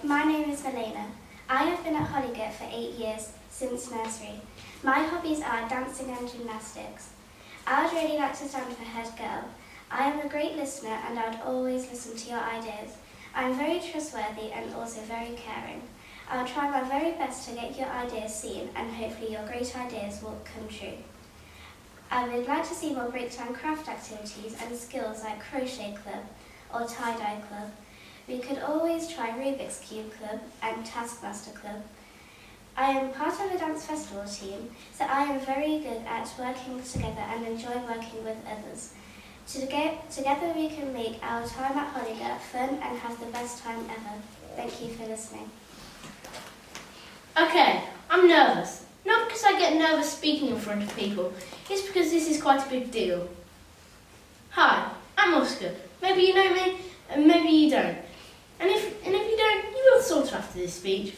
my name is Milena. I have been at Hollygirt for 8 years, since nursery. My hobbies are dancing and gymnastics. I would really like to stand for head girl. I am a great listener and I would always listen to your ideas. I am very trustworthy and also very caring. I will try my very best to get your ideas seen and hopefully your great ideas will come true. I would like to see more breakdown craft activities and skills like crochet club or tie-dye club. We could always try Rubik's Cube Club and Taskmaster Club. I am part of a dance festival team, so I am very good at working together and enjoy working with others. Together we can make our time at Hollygirt fun and have the best time ever. Thank you for listening. Okay, I'm nervous. Not because I get nervous speaking in front of people, it's because this is quite a big deal. Hi, I'm Oscar. Maybe you know me, and maybe you don't. And if you don't, you will sort of after this speech.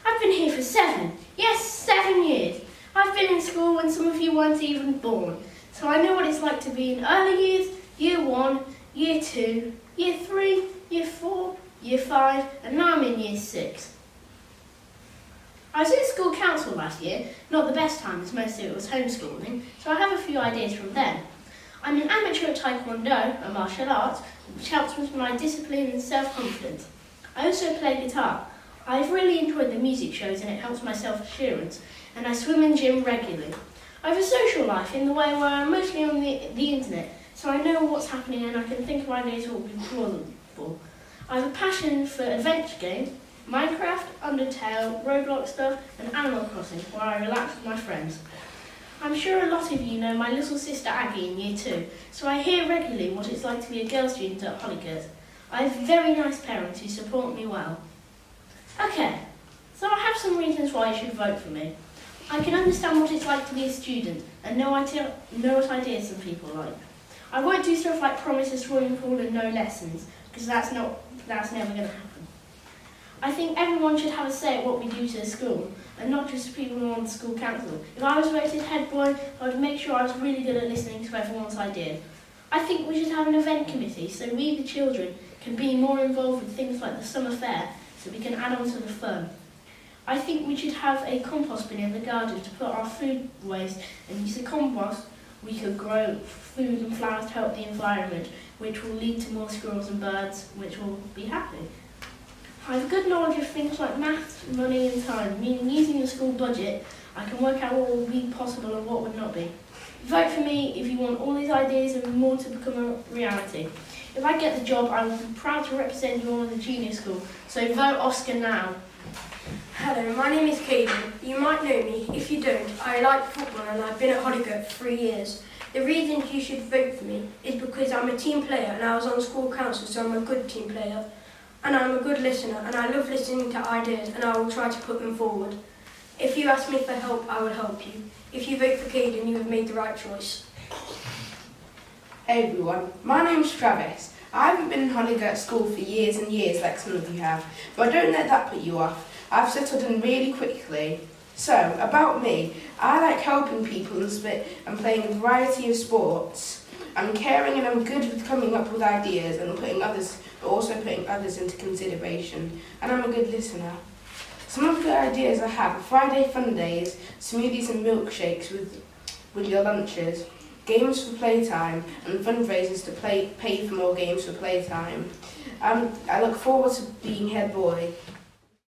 I've been here for 7 years. I've been in school when some of you weren't even born, so I know what it's like to be in early years, year 1, year 2, year 3, year 4, year 5, and now I'm in year 6. I was in school council last year, not the best time as most of it was homeschooling, so I have a few ideas from then. I'm an amateur at Taekwondo, a martial art, which helps with my discipline and self-confidence. I also play guitar. I've really enjoyed the music shows and it helps my self-assurance, and I swim in gym regularly. I have a social life in the way where I'm mostly on the internet, so I know what's happening and I can think of ideas what would be plausible. I have a passion for adventure games, Minecraft, Undertale, Roblox stuff, and Animal Crossing, where I relax with my friends. I'm sure a lot of you know my little sister Aggie in year 2, so I hear regularly what it's like to be a girl student at Hollygirt. I have very nice parents who support me well. Okay, so I have some reasons why you should vote for me. I can understand what it's like to be a student and know what ideas some people like. I won't do stuff like promise a swimming pool and no lessons, because that's never going to happen. I think everyone should have a say at what we do to the school, and not just people who are on the school council. If I was voted head boy, I would make sure I was really good at listening to everyone's ideas. I think we should have an event committee so we, the children, can be more involved with things like the summer fair, so we can add on to the fun. I think we should have a compost bin in the garden to put our food waste and use the compost. We could grow food and flowers to help the environment, which will lead to more squirrels and birds, which will be happy. I have a good knowledge of things like maths, money and time, meaning using the school budget, I can work out what will be possible and what would not be. Vote for me if you want all these ideas and more to become a reality. If I get the job, I will be proud to represent you all in the junior school, so vote Oscar now. Hello, my name is Caiden. You might know me. If you don't, I like football and I've been at Hollygirt for 3 years. The reasons you should vote for me is because I'm a team player and I was on school council, so I'm a good team player. And I'm a good listener and I love listening to ideas and I will try to put them forward. If you ask me for help, I will help you. If you vote for Caiden, you have made the right choice. Hey everyone, my name's Travis. I haven't been in Hollygirt school for years and years like some of you have, but don't let that put you off. I've settled in really quickly. So, about me, I like helping people and playing a variety of sports. I'm caring and I'm good with coming up with ideas and putting others into consideration. And I'm a good listener. Some of the ideas I have are Friday fun days, smoothies and milkshakes with your lunches, games for playtime, and fundraisers to pay for more games for playtime. I look forward to being head boy.